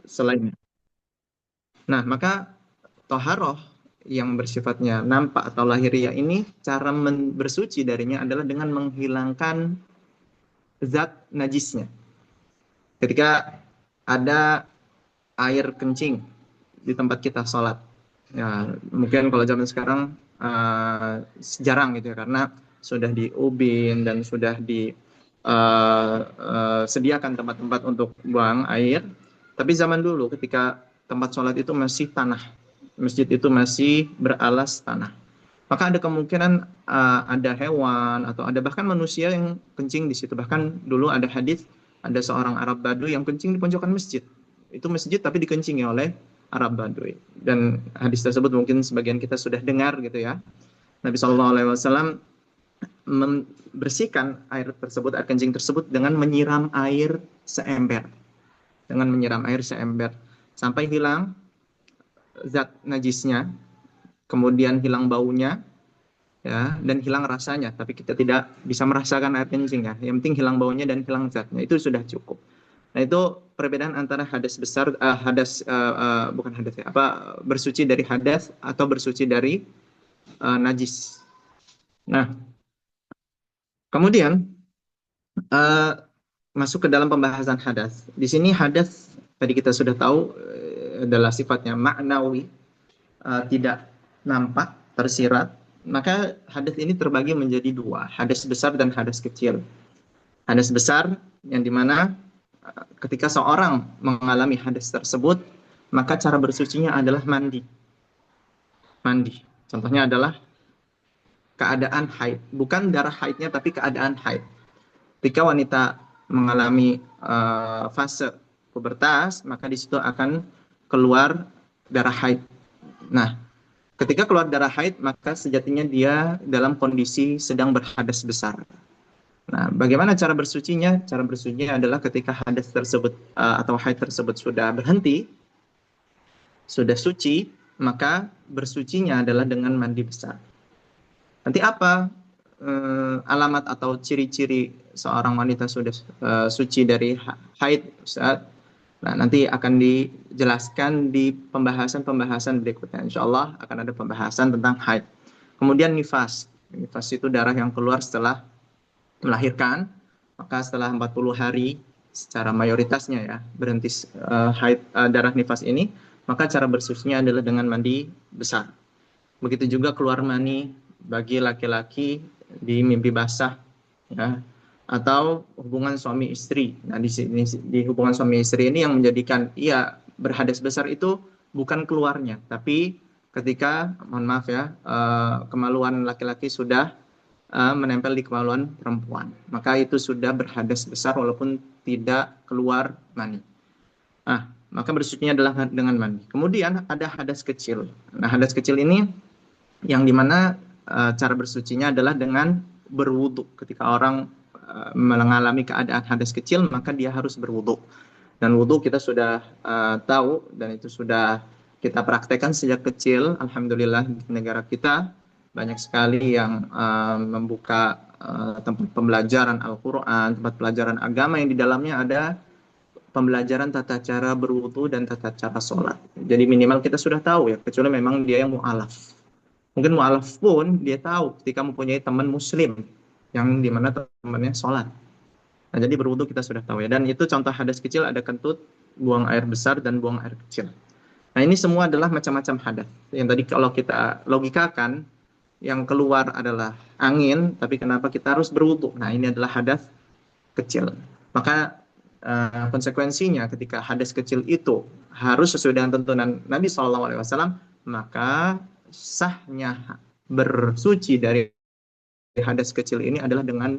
selainnya. Nah, maka toharoh yang bersifatnya nampak atau lahiriah ini cara bersuci darinya adalah dengan menghilangkan zat najisnya. Ketika ada air kencing di tempat kita sholat, ya mungkin kalau zaman sekarang jarang gitu ya, karena sudah diubin dan sudah disediakan tempat-tempat untuk buang air. Tapi zaman dulu ketika tempat sholat itu masih tanah, masjid itu masih beralas tanah, maka ada kemungkinan ada hewan atau ada bahkan manusia yang kencing di situ. Bahkan dulu ada hadis, ada seorang Arab Baduy yang kencing di pojokan masjid. Itu masjid tapi dikencingi oleh Arab Baduy. Dan hadis tersebut mungkin sebagian kita sudah dengar gitu ya. Nabi Shallallahu Alaihi Wasallam membersihkan air tersebut, air kencing tersebut dengan menyiram air seember, sampai hilang zat najisnya, kemudian hilang baunya, ya, dan hilang rasanya. Tapi kita tidak bisa merasakan air kencing ya. Yang penting hilang baunya dan hilang zatnya, itu sudah cukup. Nah, itu perbedaan antara hadas besar, bukan hadas ya, bersuci dari hadas atau bersuci dari najis. Nah, kemudian uh, masuk ke dalam pembahasan hadas. Di sini hadas tadi kita sudah tahu adalah sifatnya maknawi, tidak nampak, tersirat. Maka hadas ini terbagi menjadi dua, hadas besar dan hadas kecil. Hadas besar yang dimana ketika seorang mengalami hadas tersebut, maka cara bersucinya adalah mandi. Mandi. Contohnya adalah keadaan haid, bukan darah haidnya tapi keadaan haid. Ketika wanita mengalami fase pubertas, maka di situ akan keluar darah haid. Nah, ketika keluar darah haid, maka sejatinya dia dalam kondisi sedang berhadas besar. Nah, bagaimana cara bersucinya? Cara bersucinya adalah ketika hadas tersebut atau haid tersebut sudah berhenti, sudah suci, maka bersucinya adalah dengan mandi besar. Nanti apa alamat atau ciri-ciri seorang wanita sudah suci dari haid, Ustaz? Nah, nanti akan dijelaskan di pembahasan-pembahasan berikutnya. Insya Allah akan ada pembahasan tentang haid. Kemudian nifas. Nifas itu darah yang keluar setelah melahirkan. Maka setelah 40 hari secara mayoritasnya ya berhenti haid, darah nifas ini, maka cara bersucinya adalah dengan mandi besar. Begitu juga keluar mani bagi laki-laki di mimpi basah, ya, atau hubungan suami istri. Nah, di hubungan suami istri ini yang menjadikan ia berhadas besar itu bukan keluarnya, tapi ketika, mohon maaf ya, kemaluan laki-laki sudah menempel di kemaluan perempuan, maka itu sudah berhadas besar walaupun tidak keluar mani. Maka bersucinya adalah dengan mandi. Kemudian ada hadas kecil. Nah, hadas kecil ini yang dimana cara bersucinya adalah dengan berwudu. Ketika orang mengalami keadaan hadas kecil, maka dia harus berwudu. Dan wudu kita sudah tahu, dan itu sudah kita praktekkan sejak kecil. Alhamdulillah di negara kita banyak sekali yang membuka tempat pembelajaran Al-Quran, tempat pelajaran agama yang di dalamnya ada pembelajaran tata cara berwudu dan tata cara sholat. Jadi minimal kita sudah tahu ya, kecuali memang dia yang mu'alaf. Mungkin mu'alaf pun dia tahu ketika mempunyai teman muslim yang dimana temannya sholat. Nah, jadi berwudu kita sudah tahu ya. Dan itu contoh hadas kecil, ada kentut, buang air besar, dan buang air kecil. Nah, ini semua adalah macam-macam hadas. Yang tadi kalau kita logikakan, yang keluar adalah angin, tapi kenapa kita harus berwudu? Nah, ini adalah hadas kecil. Maka konsekuensinya ketika hadas kecil itu harus sesuai dengan tuntunan Nabi SAW, maka sahnya bersuci dari hadas kecil ini adalah dengan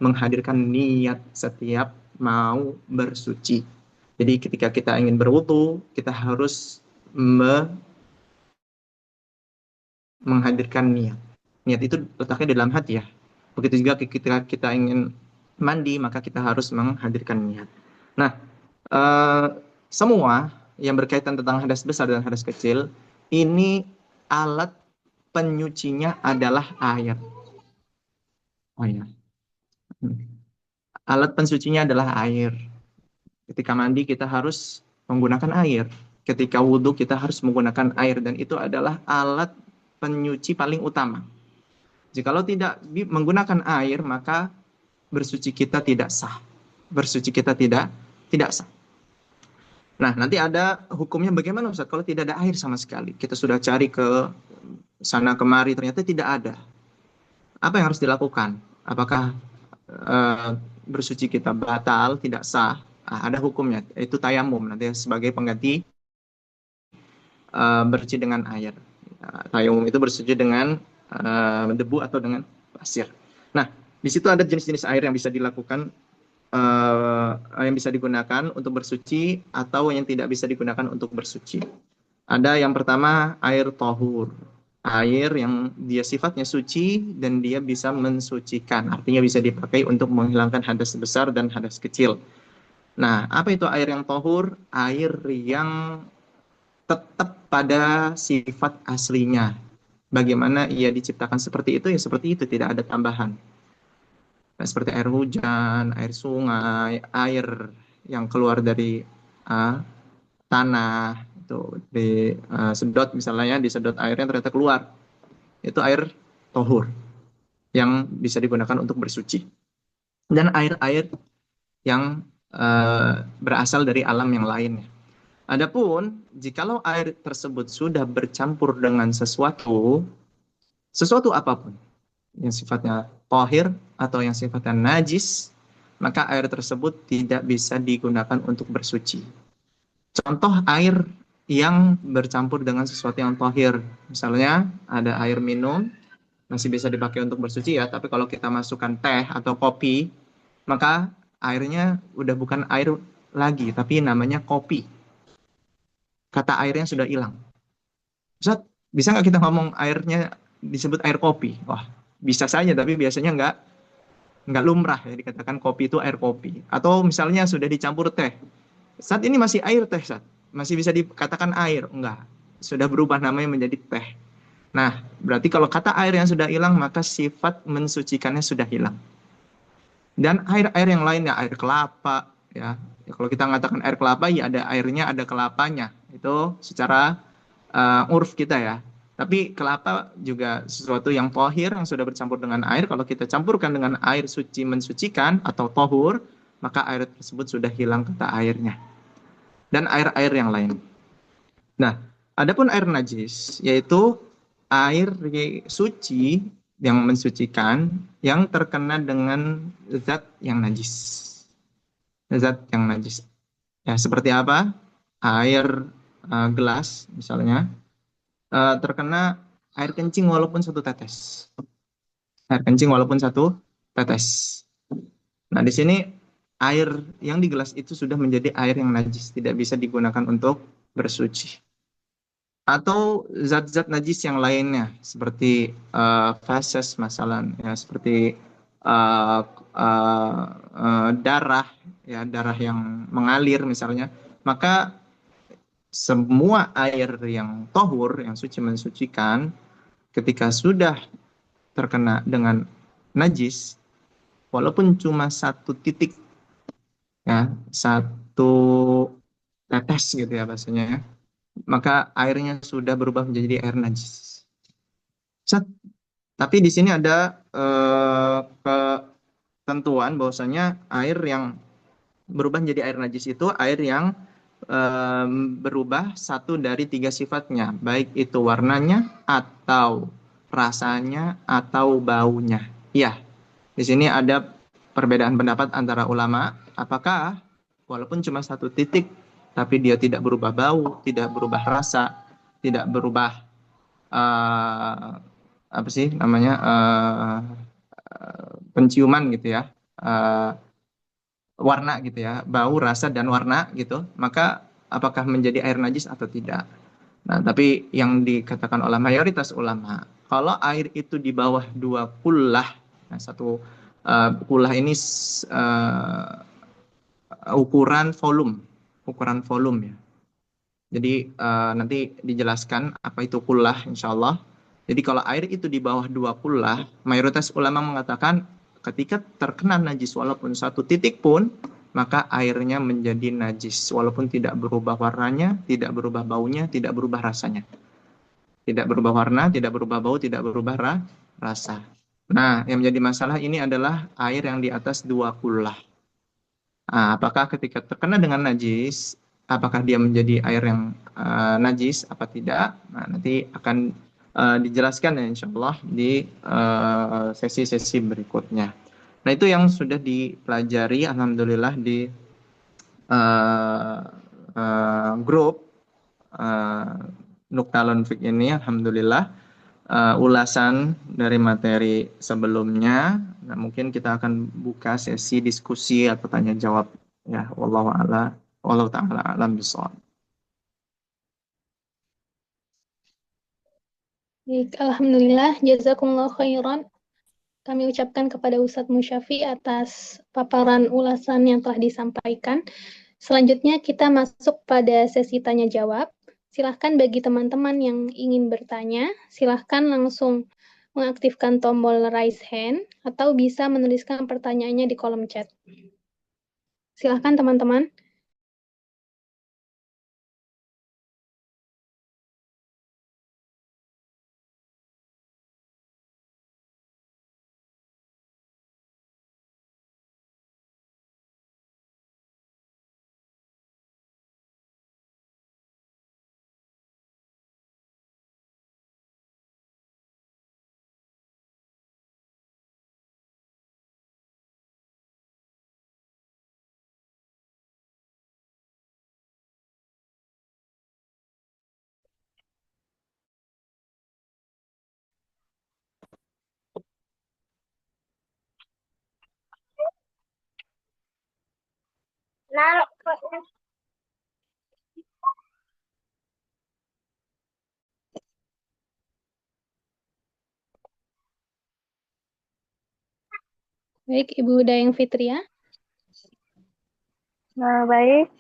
menghadirkan niat setiap mau bersuci. Jadi ketika kita ingin berwudu, kita harus menghadirkan niat. Niat itu letaknya di dalam hati ya. Begitu juga ketika kita ingin mandi, maka kita harus menghadirkan niat. Nah, eh, semua yang berkaitan tentang hadas besar dan hadas kecil, ini alat penyucinya adalah air. Oh ya. Alat pensucinya adalah air. Ketika mandi kita harus menggunakan air. Ketika wudhu kita harus menggunakan air dan itu adalah alat penyuci paling utama. Jikalau tidak menggunakan air maka bersuci kita tidak sah. Bersuci kita tidak sah. Nah, nanti ada hukumnya bagaimana Ustaz kalau tidak ada air sama sekali. Kita sudah cari ke sana kemari ternyata tidak ada. Apa yang harus dilakukan? Apakah bersuci kita batal, tidak sah? Ada hukumnya, itu tayamum nanti sebagai pengganti bersuci dengan air. Tayamum itu bersuci dengan debu atau dengan pasir. Nah, di situ ada jenis-jenis air yang bisa dilakukan, yang bisa digunakan untuk bersuci atau yang tidak bisa digunakan untuk bersuci. Ada yang pertama air tohur, air yang dia sifatnya suci dan dia bisa mensucikan, artinya bisa dipakai untuk menghilangkan hadas besar dan hadas kecil. Nah, apa itu air yang tohur? Air yang tetap pada sifat aslinya. Bagaimana ia diciptakan seperti itu, ya seperti itu, tidak ada tambahan. Nah, seperti air hujan, air sungai, air yang keluar dari tanah, itu disedot misalnya, disedot airnya ternyata keluar. Itu air tohur yang bisa digunakan untuk bersuci. Dan air-air yang berasal dari alam yang lainnya. Adapun jikalau air tersebut sudah bercampur dengan sesuatu apapun yang sifatnya tohir atau yang sifatnya najis, maka air tersebut tidak bisa digunakan untuk bersuci. Contoh air yang bercampur dengan sesuatu yang tohir, misalnya ada air minum, masih bisa dipakai untuk bersuci ya, tapi kalau kita masukkan teh atau kopi, maka airnya udah bukan air lagi, tapi namanya kopi. Kata airnya sudah hilang. Ustaz, bisa nggak kita ngomong airnya disebut air kopi? Wah, bisa saja, tapi biasanya nggak lumrah ya dikatakan kopi itu air kopi. Atau misalnya sudah dicampur teh. Saat ini masih air teh, Sat. Masih bisa dikatakan air? Enggak. Sudah berubah namanya menjadi teh. Nah, berarti kalau kata air yang sudah hilang, maka sifat mensucikannya sudah hilang. Dan air-air yang lainnya, air kelapa, ya. Kalau kita mengatakan air kelapa, ya ada airnya, ada kelapanya. Itu secara urf kita ya. Tapi kelapa juga sesuatu yang tohir, yang sudah bercampur dengan air. Kalau kita campurkan dengan air suci mensucikan atau tohur, maka air tersebut sudah hilang kata airnya. Dan air-air yang lain. Nah, adapun air najis, yaitu air suci yang mensucikan, yang terkena dengan zat yang najis. Zat yang najis. Ya, seperti apa? Air gelas, misalnya, terkena air kencing walaupun satu tetes. Air kencing walaupun satu tetes. Nah, di sini air yang di gelas itu sudah menjadi air yang najis, tidak bisa digunakan untuk bersuci. Atau zat-zat najis yang lainnya, seperti feses masalah, ya, seperti darah, ya, darah yang mengalir misalnya, maka semua air yang tohur, yang suci mensucikan, ketika sudah terkena dengan najis, walaupun cuma satu titik, ya, satu tetes gitu ya bahasanya, ya, maka airnya sudah berubah menjadi air najis. Tapi di sini ada ketentuan bahwasanya air yang berubah menjadi air najis itu air yang berubah satu dari tiga sifatnya, baik itu warnanya atau rasanya atau baunya. Ya, di sini ada perbedaan pendapat antara ulama, apakah walaupun cuma satu titik, tapi dia tidak berubah bau, tidak berubah rasa, tidak berubah apa sih namanya penciuman gitu ya, warna gitu ya, bau, rasa dan warna gitu, maka apakah menjadi air najis atau tidak? Nah, tapi yang dikatakan oleh mayoritas ulama, kalau air itu di bawah 2 kullah, nah satu kullah ini ukuran volume ya. Jadi nanti dijelaskan apa itu kullah insya Allah. Jadi kalau air itu di bawah 2 kullah, mayoritas ulama mengatakan ketika terkena najis walaupun satu titik pun, maka airnya menjadi najis walaupun tidak berubah warnanya, tidak berubah baunya, tidak berubah rasanya. Tidak berubah warna, tidak berubah bau, tidak berubah rasa. Nah, yang menjadi masalah ini adalah air yang di atas 2 kullah. Apakah ketika terkena dengan najis, apakah dia menjadi air yang najis apa tidak? Nah, nanti akan dijelaskan ya insya Allah di sesi-sesi berikutnya. Nah, itu yang sudah dipelajari Alhamdulillah di uh, grup uh, Nuktalon Fik ini Alhamdulillah ulasan dari materi sebelumnya. Nah, mungkin kita akan buka sesi diskusi atau tanya jawab ya wallahu taala alam bisawab. Baik, Alhamdulillah, jazakumullah khairan. Kami ucapkan kepada Ustadz Musyafi atas paparan ulasan yang telah disampaikan. Selanjutnya kita masuk pada sesi tanya jawab. Silahkan bagi teman-teman yang ingin bertanya, silahkan langsung mengaktifkan tombol raise hand atau bisa menuliskan pertanyaannya di kolom chat. Silahkan teman-teman. Baik, Ibu Dayang Fitria. Baik.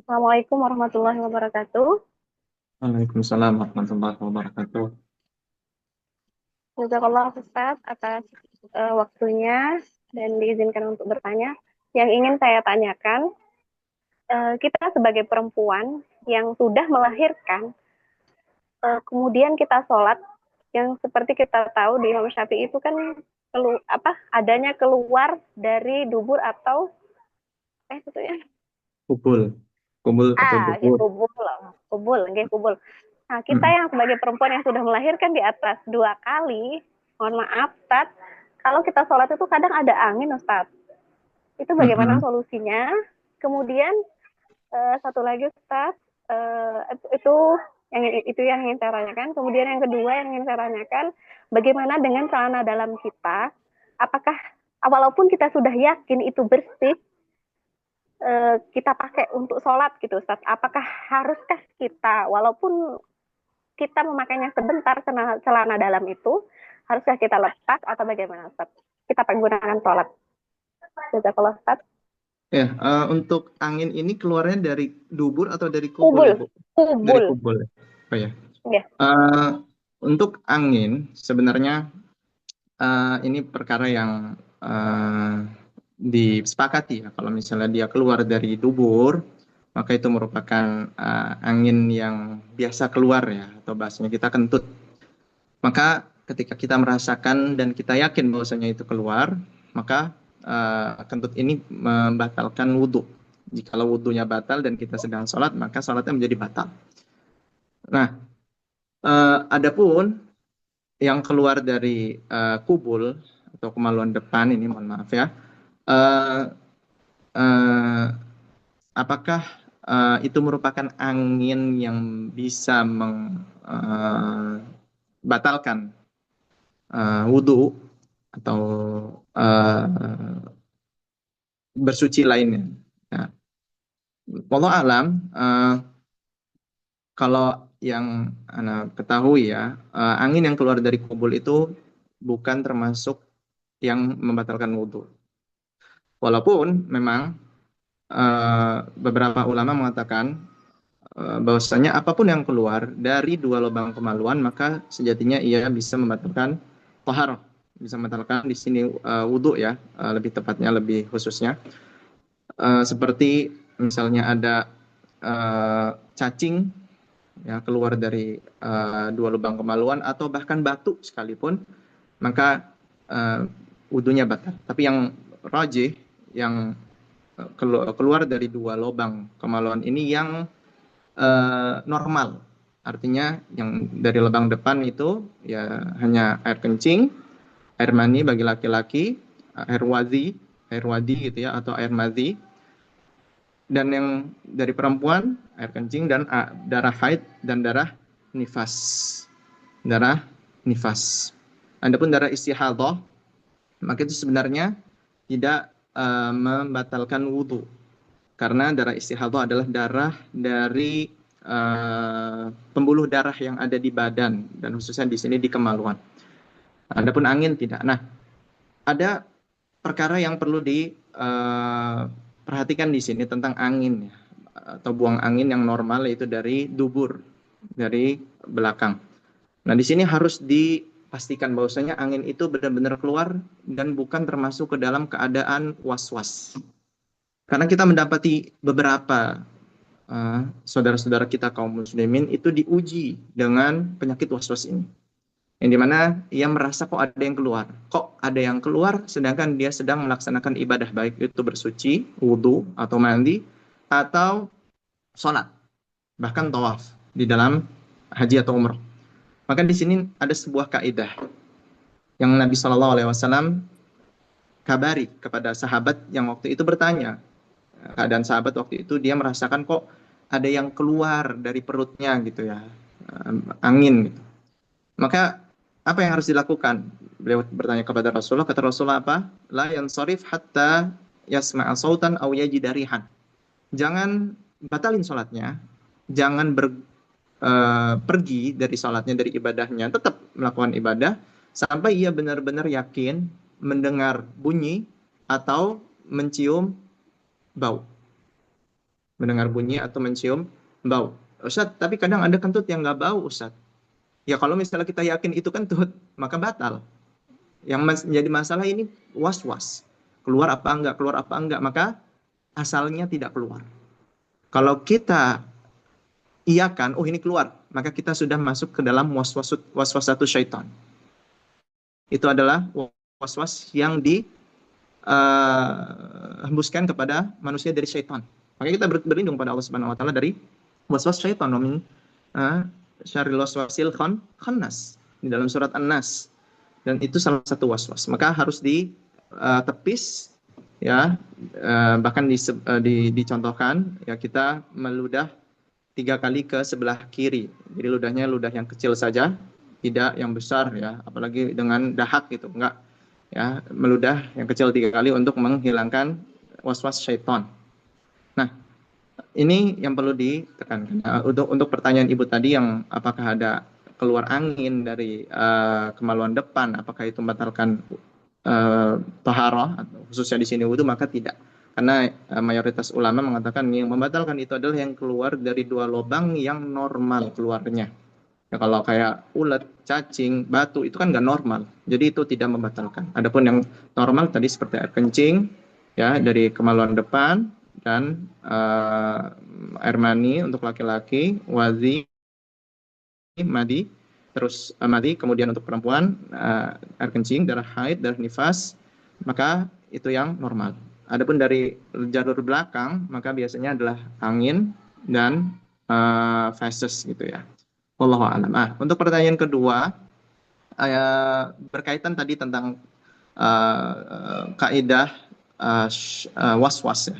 Assalamualaikum warahmatullahi wabarakatuh. Waalaikumsalam warahmatullahi wabarakatuh. Jazakallah Ustaz atas waktunya dan diizinkan untuk bertanya. Yang ingin saya tanyakan, kita sebagai perempuan yang sudah melahirkan, kemudian kita sholat, yang seperti kita tahu di Imam Syafi'i itu kan adanya keluar dari dubur atau itu ya? Kubul atau dubur. Kubul. Nah, kita yang sebagai perempuan yang sudah melahirkan di atas 2 kali, mohon maaf, Ustaz, kalau kita sholat itu kadang ada angin, Ustaz. Itu bagaimana solusinya? Kemudian satu lagi, Ustaz, itu yang ingin saya tanyakan. Kemudian yang kedua yang ingin saya tanyakan, bagaimana dengan celana dalam kita? Apakah walaupun kita sudah yakin itu bersih, kita pakai untuk sholat gitu, Ustaz? Apakah haruskah kita, walaupun kita memakainya sebentar celana dalam itu, haruskah kita lepas atau bagaimana, Ustaz? Kita menggunakan sholat. Jazakallah, Ustaz. Ya, untuk angin ini keluarnya dari dubur atau dari kubul? Kubul. Dari kubul. Oh ya. Yeah. Untuk angin sebenarnya ini perkara yang disepakati ya. Kalau misalnya dia keluar dari dubur, maka itu merupakan angin yang biasa keluar ya, atau bahasanya kita kentut. Maka ketika kita merasakan dan kita yakin bahwasanya itu keluar, maka kentut ini membatalkan wudhu. Jikalau wudhunya batal dan kita sedang sholat, maka sholatnya menjadi batal. Nah, adapun yang keluar dari kubul atau kemaluan depan ini, mohon maaf ya, apakah itu merupakan angin yang bisa membatalkan wudhu atau bersuci lainnya? Nah, wallahu alam, kalau yang Anda ketahui ya, angin yang keluar dari kubul itu bukan termasuk yang membatalkan wudhu. Walaupun memang beberapa ulama mengatakan bahwasanya apapun yang keluar dari 2 lubang kemaluan maka sejatinya ia bisa membatalkan taharah, bisa membatalkan di sini wudhu ya, lebih tepatnya, lebih khususnya. seperti misalnya ada cacing ya keluar dari dua lubang kemaluan atau bahkan batu sekalipun, maka wudunya batal. Tapi yang rajih, yang keluar dari dua lubang kemaluan ini yang normal. Artinya yang dari lubang depan itu ya hanya air kencing, air mani bagi laki-laki, air wadi gitu ya, atau air madhi. Dan yang dari perempuan air kencing dan darah haid dan darah nifas. Darah nifas. Adapun darah istihadhah, maka itu sebenarnya tidak membatalkan wudhu, karena darah istihadhah adalah darah dari pembuluh darah yang ada di badan, dan khususnya di sini di kemaluan. Adapun angin tidak. Nah, ada perkara yang perlu diperhatikan di sini tentang angin ya, atau buang angin yang normal, yaitu dari dubur, dari belakang. Nah, di sini harus dipastikan bahwasanya angin itu benar-benar keluar dan bukan termasuk ke dalam keadaan was-was. Karena kita mendapati beberapa saudara-saudara kita kaum muslimin itu diuji dengan penyakit was-was ini, yang dimana ia merasa kok ada yang keluar sedangkan dia sedang melaksanakan ibadah, baik itu bersuci, wudhu atau mandi, atau sholat, bahkan tawaf di dalam haji atau umrah. Maka di sini ada sebuah kaidah yang Nabi SAW kabari kepada sahabat yang waktu itu bertanya. Keadaan sahabat waktu itu, dia merasakan kok ada yang keluar dari perutnya gitu ya, angin gitu. Maka apa yang harus dilakukan? Beliau bertanya kepada Rasulullah, kata Rasulullah apa? La yansarif hatta yasma'a sautan aw yajida rihan. Jangan batalin sholatnya, jangan pergi dari sholatnya, dari ibadahnya, tetap melakukan ibadah sampai ia benar-benar yakin mendengar bunyi atau mencium bau. Mendengar bunyi atau mencium bau. Ustaz, tapi kadang ada kentut yang nggak bau, Ustaz. Ya kalau misalnya kita yakin itu kentut, maka batal. Yang menjadi masalah ini was-was. Keluar apa enggak, maka asalnya tidak keluar. Kalau kita iyakan, oh ini keluar, maka kita sudah masuk ke dalam waswasatu syaitan. Itu adalah was-was yang hembuskan kepada manusia dari syaitan. Maka kita berlindung pada Allah Subhanahu wa taala dari waswas syaitan, min syarril waswasil khannas, di dalam surat An-Nas. Dan itu salah satu waswas. Maka harus ditepis ya, bahkan dicontohkan ya, kita meludah 3 kali ke sebelah kiri. Jadi ludahnya ludah yang kecil saja, tidak yang besar ya, apalagi dengan dahak gitu, enggak. Ya, meludah yang kecil 3 kali untuk menghilangkan waswas syaitan. Nah, ini yang perlu ditekankan. Untuk pertanyaan Ibu tadi yang apakah ada keluar angin dari kemaluan depan, apakah itu membatalkan taharah, khususnya di sini wudu, maka tidak. Karena mayoritas ulama mengatakan yang membatalkan itu adalah yang keluar dari 2 lubang yang normal keluarnya. Ya, kalau kayak ulet, cacing, batu itu kan nggak normal, jadi itu tidak membatalkan. Adapun yang normal tadi seperti air kencing ya dari kemaluan depan, dan air mani untuk laki-laki, wadhi, madi, terus madi, kemudian untuk perempuan air kencing, darah haid, darah nifas, maka itu yang normal. Adapun dari jalur belakang, maka biasanya adalah angin dan feses gitu ya. Wallahu a'lam. Untuk pertanyaan kedua, berkaitan tadi tentang kaidah was-was ya.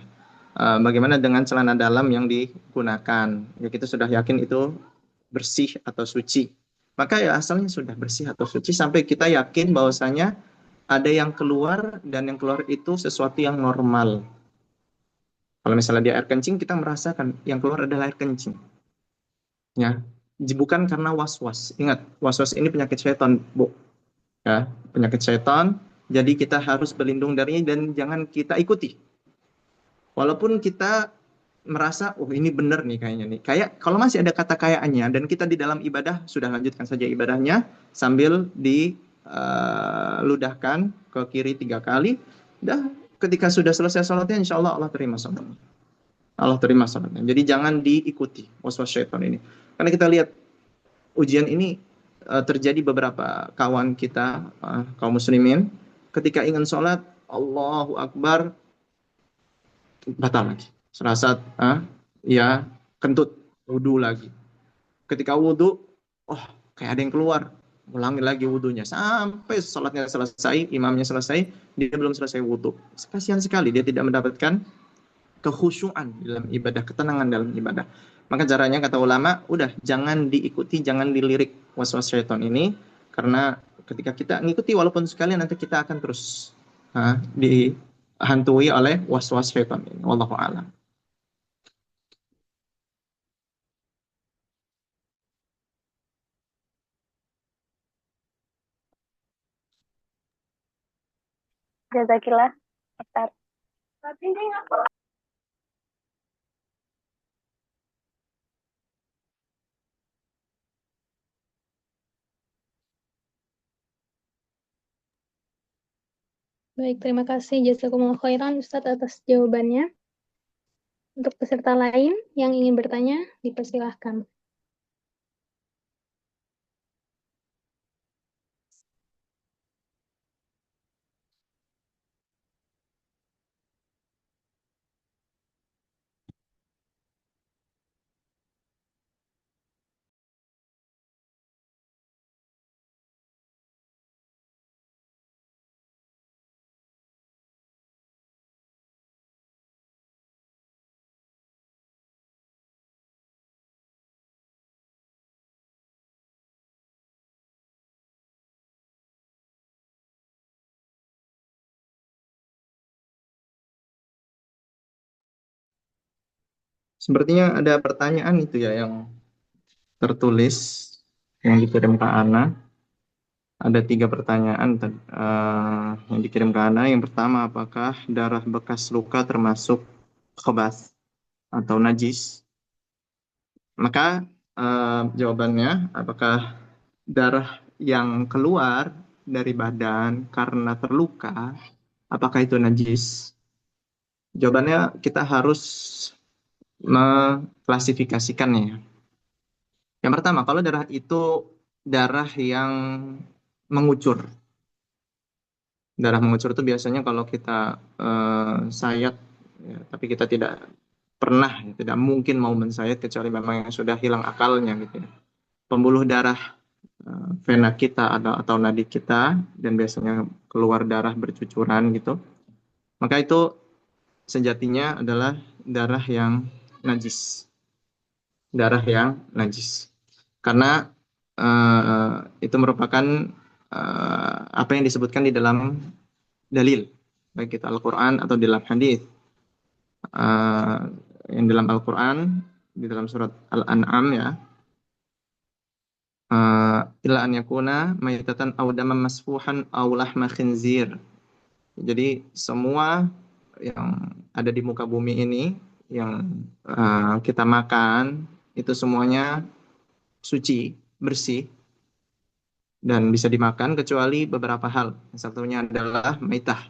Bagaimana dengan celana dalam yang digunakan? Ya, kita sudah yakin itu bersih atau suci. Maka ya asalnya sudah bersih atau suci sampai kita yakin bahwasanya ada yang keluar, dan yang keluar itu sesuatu yang normal. Kalau misalnya dia air kencing, kita merasakan yang keluar adalah air kencing. Ya, bukan karena was-was. Ingat, was-was ini penyakit syaitan, Bu. Ya, penyakit syaitan. Jadi kita harus berlindung darinya dan jangan kita ikuti. Walaupun kita merasa, oh ini benar nih kayaknya nih. Kayak kalau masih ada kata kayaknya dan kita di dalam ibadah, sudah lanjutkan saja ibadahnya sambil diludahkan ke kiri 3 kali. Dah ketika sudah selesai sholatnya, insya Allah Allah terima sholatnya. Allah terima sholatnya. Jadi jangan diikuti waswas syaitan ini. Karena kita lihat ujian ini terjadi beberapa kawan kita, kaum muslimin, ketika ingin sholat, Allahu Akbar, batal lagi. Serasa ya kentut, wudhu lagi. Ketika wudhu, oh kayak ada yang keluar, ulangi lagi wudhunya sampai sholatnya selesai, imamnya selesai, dia belum selesai wudhu. Kasihan sekali, dia tidak mendapatkan kekhusyuan dalam ibadah, ketenangan dalam ibadah. Maka caranya kata ulama, udah jangan diikuti, jangan dilirik waswas syaitan ini, karena ketika kita ngikuti walaupun sekali, nanti kita akan terus dihantui oleh waswas syaitan ini. Wallahu a'lam. Jazakillah, Ustaz. Baik, terima kasih jazakumullah khairan Ustadz atas jawabannya. Untuk peserta lain yang ingin bertanya, dipersilahkan. Sepertinya ada pertanyaan itu ya yang tertulis, yang dikirim ke Ana. Ada 3 pertanyaan yang dikirim ke Ana. Yang pertama, apakah darah bekas luka termasuk khabas atau najis? Maka jawabannya, apakah darah yang keluar dari badan karena terluka, apakah itu najis? Jawabannya kita harus mengklasifikasikannya. Yang pertama, kalau darah itu darah yang mengucur. Darah mengucur itu biasanya kalau kita sayat, ya, tapi kita tidak pernah, ya, tidak mungkin mau mensayat kecuali memang yang sudah hilang akalnya gitu ya. Pembuluh darah vena kita atau nadi kita, dan biasanya keluar darah bercucuran gitu. Maka itu sejatinya adalah darah yang najis. Darah yang najis. Karena itu merupakan apa yang disebutkan di dalam dalil, baik itu Al-Quran atau di dalam hadis. Yang dalam Al-Quran, di dalam surat Al-An'am ya, illa an yakuna maytatan aw daman masfuhan aw lahma khinzir. Jadi semua yang ada di muka bumi ini yang kita makan itu semuanya suci, bersih, dan bisa dimakan kecuali beberapa hal. Yang satunya adalah maitah,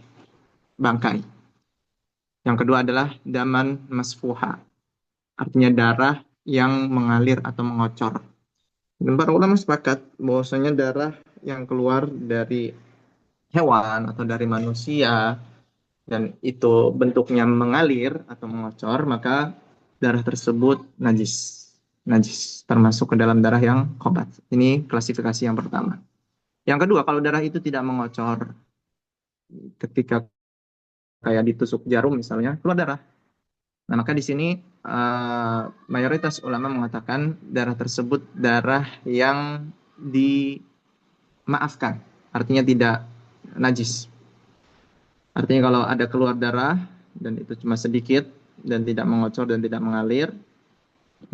bangkai. Yang kedua adalah daman masfuha, artinya darah yang mengalir atau mengocor. Dan para ulama sepakat bahwasanya darah yang keluar dari hewan atau dari manusia dan itu bentuknya mengalir atau mengocor, maka darah tersebut najis. Najis termasuk ke dalam darah yang khobat. Ini klasifikasi yang pertama. Yang kedua, kalau darah itu tidak mengocor, ketika kayak ditusuk jarum misalnya, keluar darah. Nah, maka di sini mayoritas ulama mengatakan darah tersebut darah yang dimaafkan, artinya tidak najis. Artinya kalau ada keluar darah dan itu cuma sedikit dan tidak mengocor dan tidak mengalir,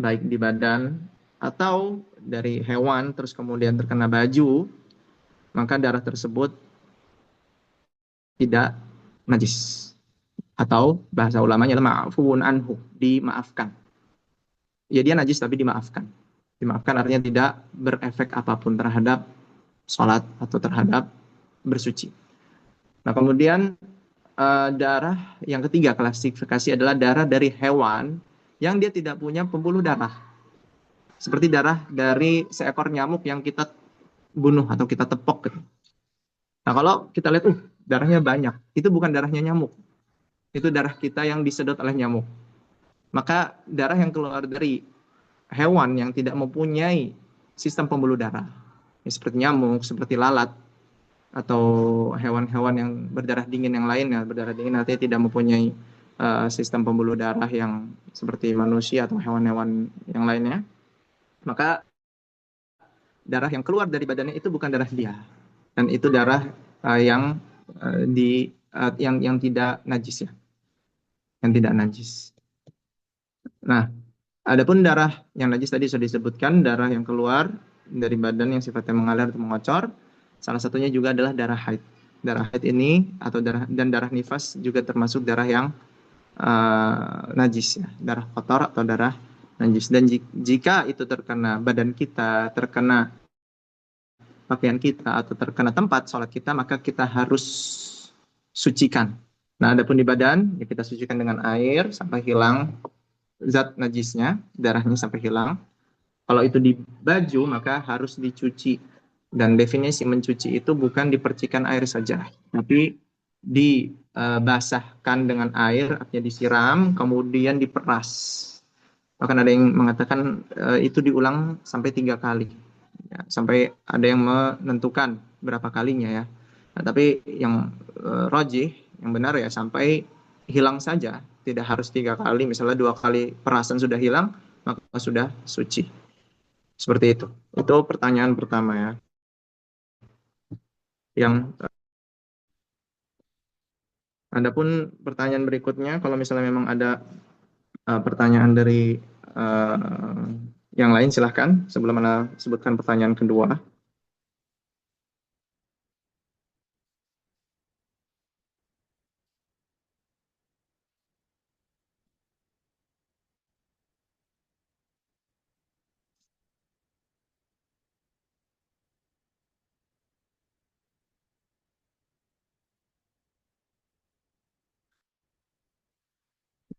baik di badan atau dari hewan terus kemudian terkena baju, maka darah tersebut tidak najis. Atau bahasa ulamanya adalah ma'fuun anhu, dimaafkan. Ya dia najis tapi dimaafkan. Dimaafkan artinya tidak berefek apapun terhadap sholat atau terhadap bersuci. Nah kemudian darah yang ketiga klasifikasi adalah darah dari hewan yang dia tidak punya pembuluh darah. Seperti darah dari seekor nyamuk yang kita bunuh atau kita tepok gitu. Nah, kalau kita lihat, darahnya banyak, itu bukan darahnya nyamuk. Itu darah kita yang disedot oleh nyamuk. Maka darah yang keluar dari hewan yang tidak mempunyai sistem pembuluh darah, ya, seperti nyamuk, seperti lalat, atau hewan-hewan yang berdarah dingin yang lainnya, berdarah dingin artinya tidak mempunyai sistem pembuluh darah yang seperti manusia atau hewan-hewan yang lainnya, maka darah yang keluar dari badannya itu bukan darah dia, dan itu darah yang yang tidak najis ya, yang tidak najis. Nah, adapun darah yang najis tadi sudah disebutkan, darah yang keluar dari badan yang sifatnya mengalir atau mengocor, salah satunya juga adalah darah haid. Darah haid ini atau darah nifas juga termasuk darah yang najis ya, darah kotor atau darah najis. Dan jika itu terkena badan kita, terkena pakaian kita, atau terkena tempat sholat kita, maka kita harus sucikan. Nah, adapun di badan, ya kita sucikan dengan air sampai hilang zat najisnya, darahnya sampai hilang. Kalau itu di baju, maka harus dicuci. Dan definisi mencuci itu bukan dipercikan air saja, tapi dibasahkan dengan air, artinya disiram, kemudian diperas. Bahkan ada yang mengatakan itu diulang sampai 3 kali. Ya, sampai ada yang menentukan berapa kalinya ya. Nah, tapi yang rajih, yang benar ya sampai hilang saja, tidak harus 3 kali. Misalnya 2 kali perasan sudah hilang, maka sudah suci. Seperti itu. Itu pertanyaan pertama ya. Yang adapun pertanyaan berikutnya, kalau misalnya memang ada pertanyaan dari yang lain, silahkan sebelum Anda sebutkan pertanyaan kedua.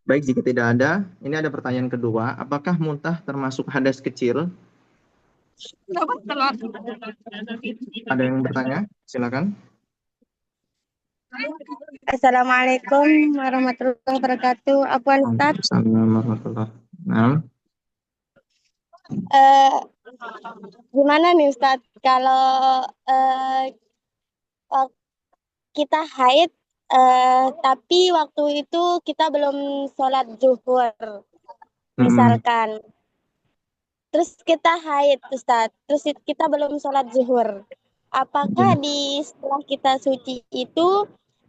Baik, jika tidak ada, ini ada pertanyaan kedua. Apakah muntah termasuk hadas kecil? Ada yang bertanya? Silakan. Assalamualaikum warahmatullahi wabarakatuh. Afwan Ustaz. Assalamualaikum warahmatullahi wabarakatuh. Gimana nih Ustaz kalau kita haid tapi waktu itu kita belum sholat zuhur misalkan. Terus kita haid Ustaz. Terus kita belum sholat zuhur. Apakah setelah kita suci itu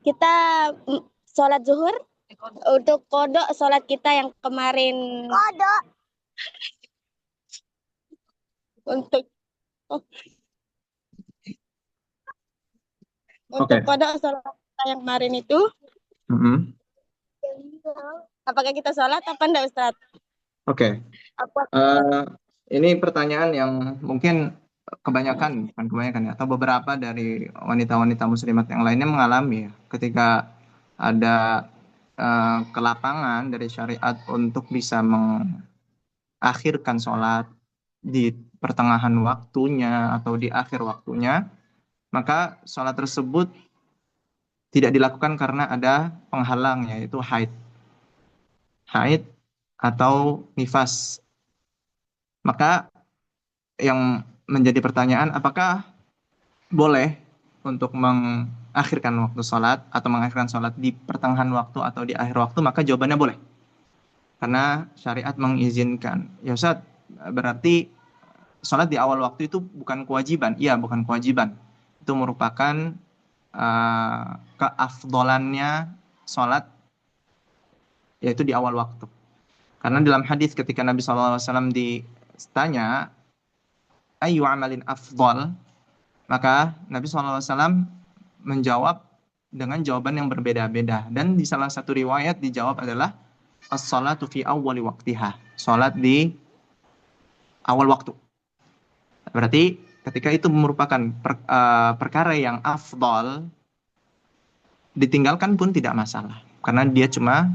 kita sholat zuhur untuk kodok sholat kita yang kemarin? Kodok. Untuk kodok sholat yang kemarin itu, apakah kita sholat apa enggak Ustaz? Oke. Ini pertanyaan yang mungkin bukan kebanyakan ya, atau beberapa dari wanita-wanita muslimat yang lainnya mengalami ya, ketika ada kelapangan dari syariat untuk bisa mengakhirkan sholat di pertengahan waktunya atau di akhir waktunya, maka sholat tersebut tidak dilakukan karena ada penghalang, yaitu haid atau nifas. Maka yang menjadi pertanyaan, apakah boleh untuk mengakhirkan waktu sholat atau mengakhirkan sholat di pertengahan waktu atau di akhir waktu? Maka jawabannya boleh, karena syariat mengizinkan. Ya Ustaz, berarti sholat di awal waktu itu bukan kewajiban? Iya, bukan kewajiban. Itu merupakan keafdolannya sholat, yaitu di awal waktu. Karena dalam hadis ketika Nabi SAW ditanya, ayu amalin afdol, maka Nabi SAW menjawab dengan jawaban yang berbeda-beda. Dan di salah satu riwayat dijawab adalah as-salatu fi awwali waqtiha, salat di awal waktu. Berarti ketika itu merupakan perkara yang afdol, ditinggalkan pun tidak masalah, karena dia cuma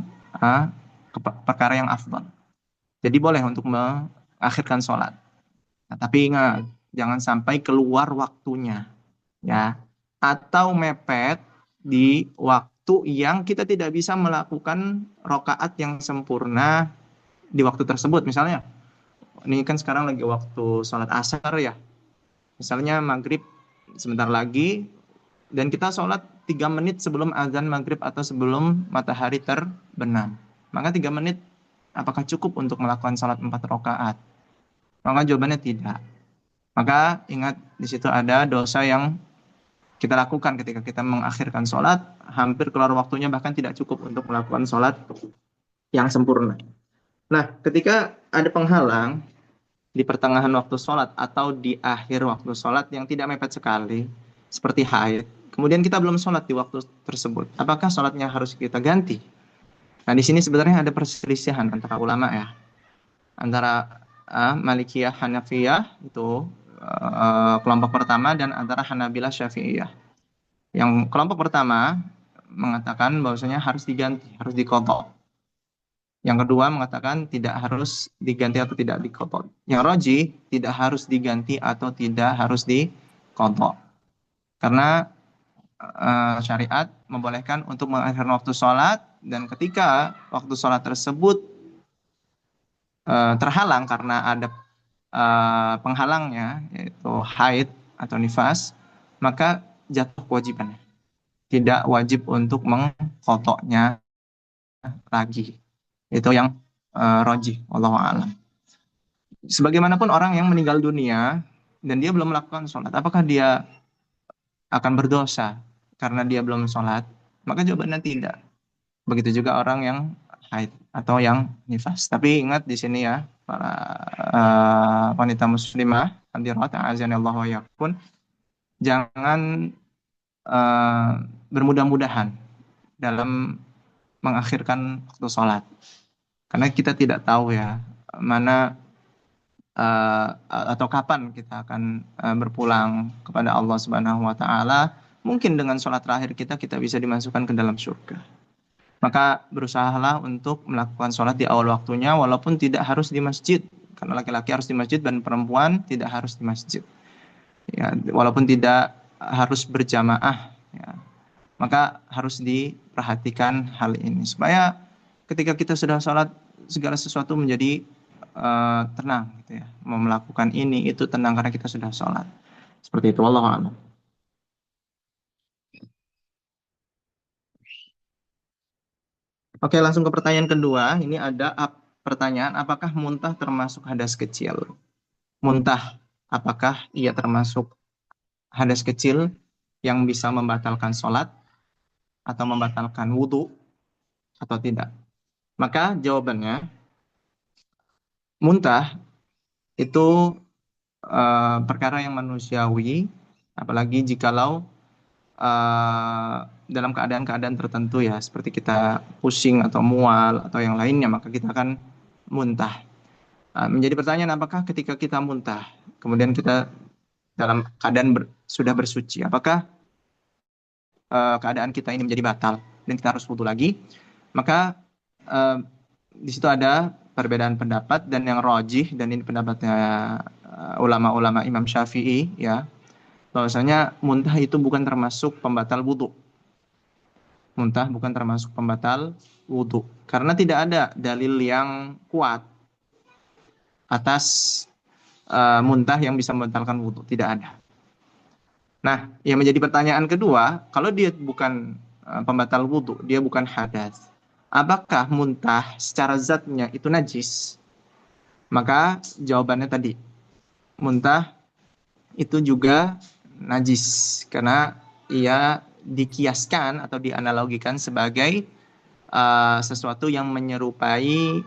perkara yang afdal. Jadi boleh untuk mengakhirkan sholat. Nah, tapi ingat, jangan sampai keluar waktunya, ya, atau mepet di waktu yang kita tidak bisa melakukan rokaat yang sempurna di waktu tersebut. Misalnya, ini kan sekarang lagi waktu sholat asar ya, misalnya maghrib sebentar lagi, dan kita sholat 3 menit sebelum azan maghrib atau sebelum matahari terbenam. Maka 3 menit apakah cukup untuk melakukan sholat 4 rakaat? Maka jawabannya tidak. Maka ingat, di situ ada dosa yang kita lakukan ketika kita mengakhirkan sholat, hampir keluar waktunya, bahkan tidak cukup untuk melakukan sholat yang sempurna. Nah, ketika ada penghalang di pertengahan waktu sholat atau di akhir waktu sholat yang tidak mepet sekali, seperti haid, kemudian kita belum sholat di waktu tersebut, apakah sholatnya harus kita ganti? Nah, di sini sebenarnya ada perselisihan antara ulama ya, antara Malikiyah, Hanafiyah itu kelompok pertama, dan antara Hanabilah, Syafi'iyah. Yang kelompok pertama mengatakan bahwasanya harus diganti, harus diqadha. Yang kedua mengatakan tidak harus diganti atau tidak diqadha. Yang rajih tidak harus diganti atau tidak harus diqadha. Karena syariat membolehkan untuk mengakhirkan waktu sholat, dan ketika waktu sholat tersebut terhalang karena ada penghalangnya, yaitu haid atau nifas, maka jatuh kewajibannya. Tidak wajib untuk mengqadhanya lagi. Itu yang rajih, wallahu a'lam. Sebagaimanapun orang yang meninggal dunia dan dia belum melakukan sholat, apakah dia akan berdosa karena dia belum sholat? Maka jawabannya tidak. Begitu juga orang yang haid atau yang nifas. Tapi ingat di sini ya, para wanita muslimah, hadirat a'azanillahu wa iyyakum, jangan bermudah-mudahan dalam mengakhirkan waktu sholat. Karena kita tidak tahu ya, mana atau kapan kita akan berpulang kepada Allah Subhanahu wa Ta'ala. Mungkin dengan sholat terakhir kita bisa dimasukkan ke dalam surga. Maka berusahalah untuk melakukan sholat di awal waktunya, walaupun tidak harus di masjid. Karena laki-laki harus di masjid dan perempuan tidak harus di masjid. Ya, walaupun tidak harus berjamaah, ya, maka harus diperhatikan hal ini supaya ketika kita sudah sholat, segala sesuatu menjadi tenang, gitu ya. Mau melakukan ini itu tenang karena kita sudah sholat. Seperti itu, wallahu a'lam. Oke, langsung ke pertanyaan kedua. Ini ada pertanyaan, apakah muntah termasuk hadas kecil? Muntah, apakah ia termasuk hadas kecil yang bisa membatalkan sholat atau membatalkan wudhu atau tidak? Maka jawabannya, muntah itu perkara yang manusiawi, apalagi jikalau dalam keadaan-keadaan tertentu ya, seperti kita pusing atau mual atau yang lainnya, maka kita akan muntah. Menjadi pertanyaan, apakah ketika kita muntah, kemudian kita dalam keadaan sudah bersuci, apakah keadaan kita ini menjadi batal dan kita harus wudu lagi? Maka di situ ada perbedaan pendapat, dan yang rajih, dan ini pendapatnya ulama-ulama Imam Syafi'i ya, bahwasanya muntah itu bukan termasuk pembatal wudhu. Muntah bukan termasuk pembatal wudhu, karena tidak ada dalil yang kuat atas muntah yang bisa membatalkan wudhu, tidak ada. Nah, yang menjadi pertanyaan kedua, kalau dia bukan pembatal wudhu, dia bukan hadas, apakah muntah secara zatnya itu najis? Maka jawabannya tadi, muntah itu juga najis karena ia dikiaskan atau dianalogikan sebagai sesuatu yang menyerupai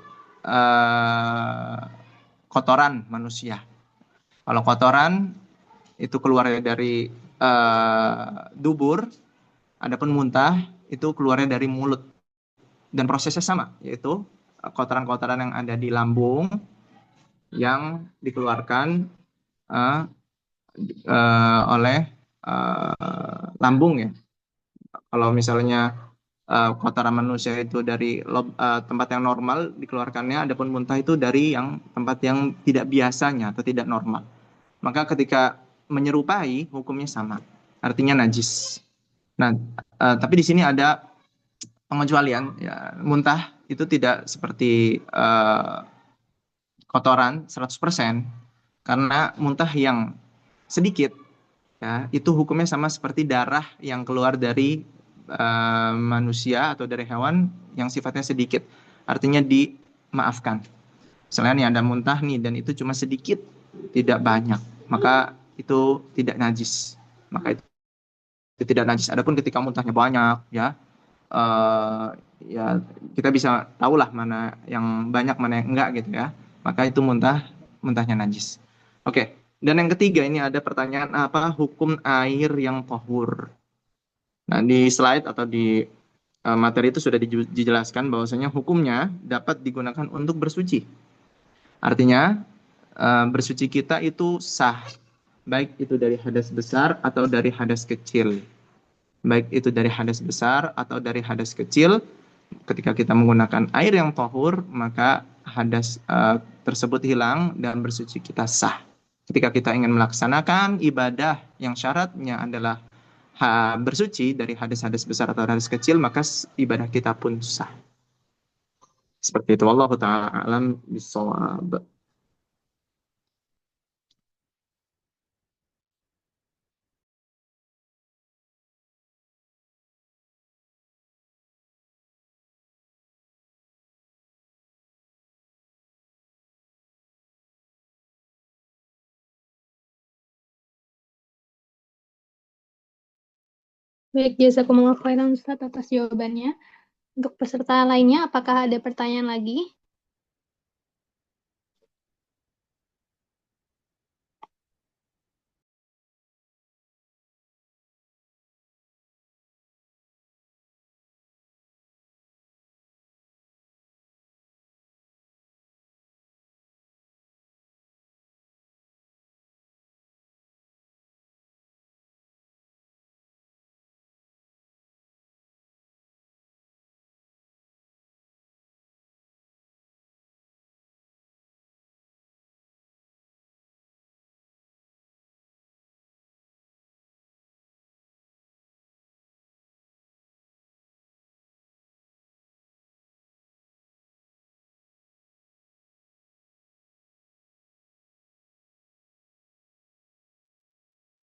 kotoran manusia. Kalau kotoran itu keluar dari dubur, adapun muntah itu keluarnya dari mulut, dan prosesnya sama, yaitu kotoran-kotoran yang ada di lambung yang dikeluarkan oleh lambung ya, Kalau misalnya kotoran manusia itu dari tempat yang normal dikeluarkannya, adapun muntah itu dari yang tempat yang tidak biasanya atau tidak normal. Maka ketika menyerupai hukumnya sama, artinya najis. Nah, tapi di sini ada pengecualian, ya, muntah itu tidak seperti kotoran 100%, karena muntah yang sedikit, ya, itu hukumnya sama seperti darah yang keluar dari manusia atau dari hewan yang sifatnya sedikit, artinya dimaafkan. Misalnya nih ada muntah nih dan itu cuma sedikit, tidak banyak, maka itu tidak najis. Maka itu tidak najis. Adapun ketika muntahnya banyak, ya, eh, ya kita bisa tahulah mana yang banyak mana yang enggak gitu ya. Maka itu muntahnya najis. Oke. Dan yang ketiga ini ada pertanyaan, apa hukum air yang tahur? Nah, di slide atau di materi itu sudah dijelaskan bahwasanya hukumnya dapat digunakan untuk bersuci. Artinya bersuci kita itu sah, baik itu dari hadas besar atau dari hadas kecil. Baik itu dari hadas besar atau dari hadas kecil, ketika kita menggunakan air yang tahur, maka hadas tersebut hilang dan bersuci kita sah. Ketika kita ingin melaksanakan ibadah yang syaratnya adalah bersuci dari hadas-hadas besar atau hadas kecil, maka ibadah kita pun sah. Seperti itu. Wallahu ta'ala alam bisawab. Baik, jazakumullah khairan Ustaz atas jawabannya. Untuk peserta lainnya, apakah ada pertanyaan lagi?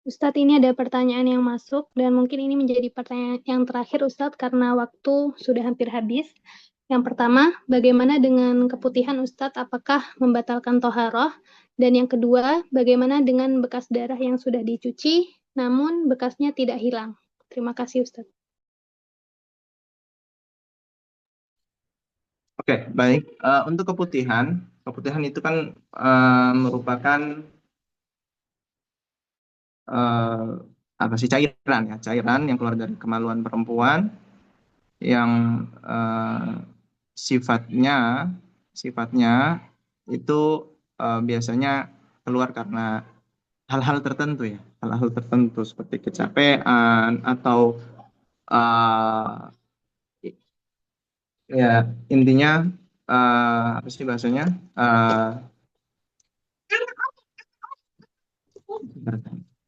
Ustadz, ini ada pertanyaan yang masuk dan mungkin ini menjadi pertanyaan yang terakhir Ustadz karena waktu sudah hampir habis. Yang pertama, bagaimana dengan keputihan Ustadz, apakah membatalkan toharoh? Dan yang kedua, bagaimana dengan bekas darah yang sudah dicuci namun bekasnya tidak hilang? Terima kasih Ustadz. Oke, baik. Untuk keputihan itu kan merupakan apa sih, cairan ya, cairan yang keluar dari kemaluan perempuan yang sifatnya itu biasanya keluar karena hal-hal tertentu ya, hal-hal tertentu seperti kecapean atau ya intinya apa sih bahasanya,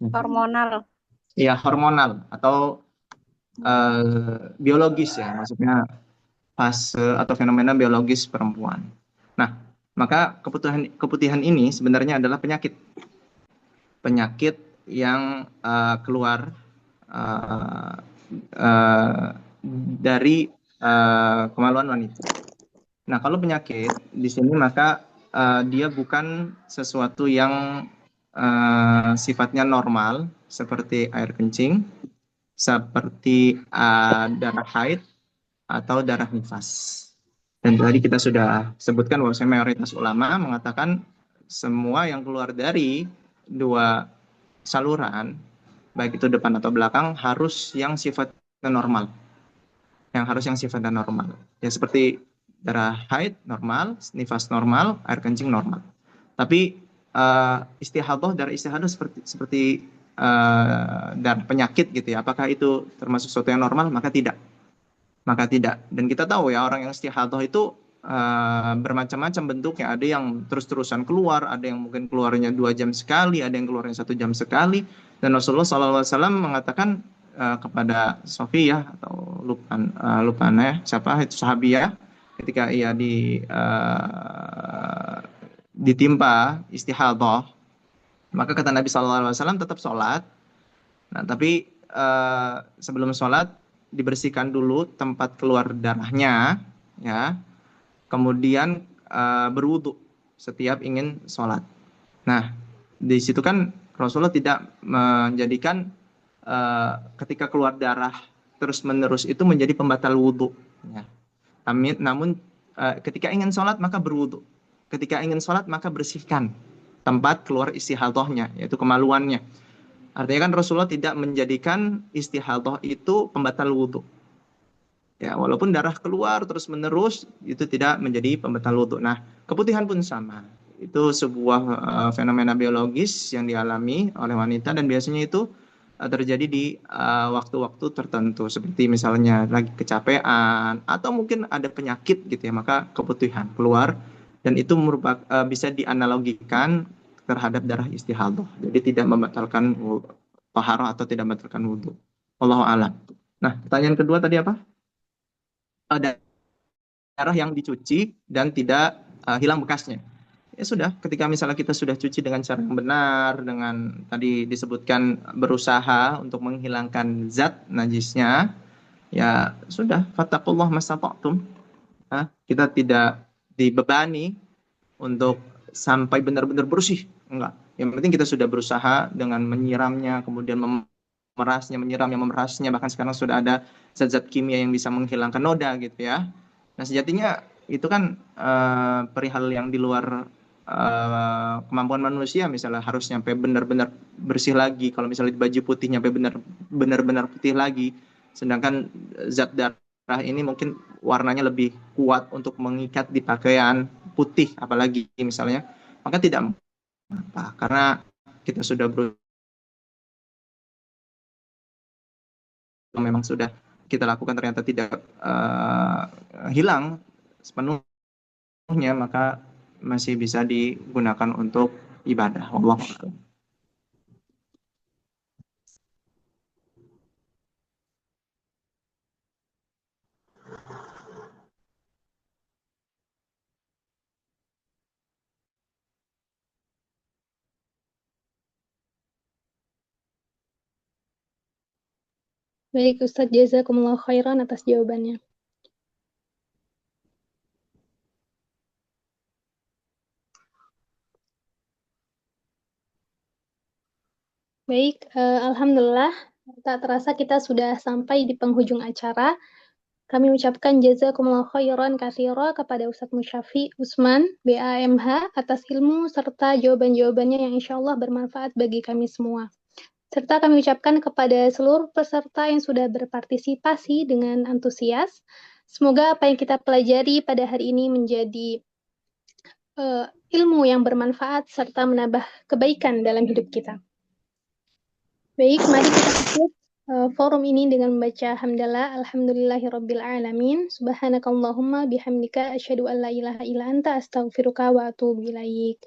Hormonal. ya hormonal atau biologis ya, maksudnya fase atau fenomena biologis perempuan. Nah, maka keputihan ini sebenarnya adalah penyakit yang keluar dari kemaluan wanita. Nah, kalau penyakit di sini maka dia bukan sesuatu yang sifatnya normal seperti air kencing, seperti darah haid atau darah nifas. Dan tadi kita sudah sebutkan bahwa mayoritas ulama mengatakan semua yang keluar dari dua saluran, baik itu depan atau belakang, harus yang sifatnya normal. Ya seperti darah haid normal, nifas normal, air kencing normal. Tapi darah istihadah seperti darah penyakit gitu ya, apakah itu termasuk sesuatu yang normal? Maka tidak. Dan kita tahu ya, orang yang istihadah itu bermacam-macam bentuknya. Ada yang terus-terusan keluar, ada yang mungkin keluarnya 2 jam sekali, ada yang keluarnya 1 jam sekali. Dan Rasulullah SAW mengatakan kepada Sofiyah atau Lupana ya, siapa itu sahabiah, ketika ia ditimpa istihadah, maka kata Nabi SAW tetap sholat. Nah, tapi sebelum sholat dibersihkan dulu tempat keluar darahnya, ya. Kemudian berwudu setiap ingin sholat. Nah, di situ kan Rasulullah tidak menjadikan ketika keluar darah terus-menerus itu menjadi pembatal wudu. Ya. Namun ketika ingin sholat maka berwudu. Ketika ingin sholat maka bersihkan tempat keluar istihadahnya, yaitu kemaluannya. Artinya kan Rasulullah tidak menjadikan istihadah itu pembatal wudu. Ya, walaupun darah keluar terus menerus itu tidak menjadi pembatal wudu. Nah, keputihan pun sama. Itu sebuah fenomena biologis yang dialami oleh wanita dan biasanya itu terjadi di waktu-waktu tertentu, seperti misalnya lagi kecapean atau mungkin ada penyakit gitu ya, maka keputihan keluar, dan itu merupakan bisa dianalogikan terhadap darah istihadah. Jadi tidak membatalkan taharah atau tidak membatalkan wudu. Wallahu a'lam. Nah, pertanyaan kedua tadi apa? Darah yang dicuci dan tidak hilang bekasnya. Ya sudah, ketika misalnya kita sudah cuci dengan cara yang benar, dengan tadi disebutkan berusaha untuk menghilangkan zat najisnya, ya sudah, fattaqullah mastata'tum. Kita tidak dibebani untuk sampai benar-benar bersih, enggak. Yang penting kita sudah berusaha dengan menyiramnya, kemudian memerasnya, menyiramnya, memerasnya, bahkan sekarang sudah ada zat-zat kimia yang bisa menghilangkan noda gitu ya. Nah, sejatinya itu kan perihal yang di luar kemampuan manusia. Misalnya harus nyampe benar-benar bersih lagi, kalau misalnya di baju putih nyampe benar-benar putih lagi, sedangkan zat darah ini mungkin warnanya lebih kuat untuk mengikat di pakaian putih apalagi misalnya, maka tidak apa, karena kita sudah memang sudah kita lakukan ternyata tidak hilang sepenuhnya, maka masih bisa digunakan untuk ibadah. Allah. Baik, Ustadz, jazakumullah khairan atas jawabannya. Baik, alhamdulillah, tak terasa kita sudah sampai di penghujung acara. Kami ucapkan jazakumullah khairan katsira kepada Ustadz Musyafi Usman, BAMH, atas ilmu serta jawaban-jawabannya yang insya Allah bermanfaat bagi kami semua. Serta kami ucapkan kepada seluruh peserta yang sudah berpartisipasi dengan antusias. Semoga apa yang kita pelajari pada hari ini menjadi ilmu yang bermanfaat serta menambah kebaikan dalam hidup kita. Baik, mari kita tutup forum ini dengan membaca hamdalah alhamdulillahirabbil alamin, subhanakallahumma bihamdika asyhadu an la ilaha illa anta astaghfiruka wa atubu ilaik.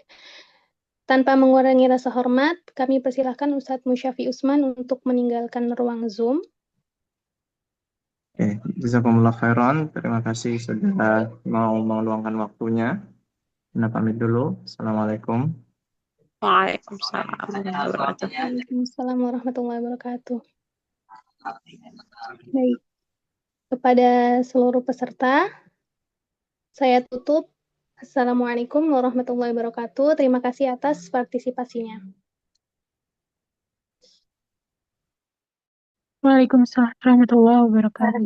Tanpa mengurangi rasa hormat, kami persilahkan Ustadz Musyafi Usman untuk meninggalkan ruang Zoom. Oke, jazakumullah khairan. Terima kasih sudah mau meluangkan waktunya. Nah, pamit dulu. Assalamualaikum. Waalaikumsalam warahmatullahi wabarakatuh. Baik. Kepada seluruh peserta, saya tutup. Assalamualaikum warahmatullahi wabarakatuh. Terima kasih atas partisipasinya. Waalaikumsalam warahmatullahi wabarakatuh.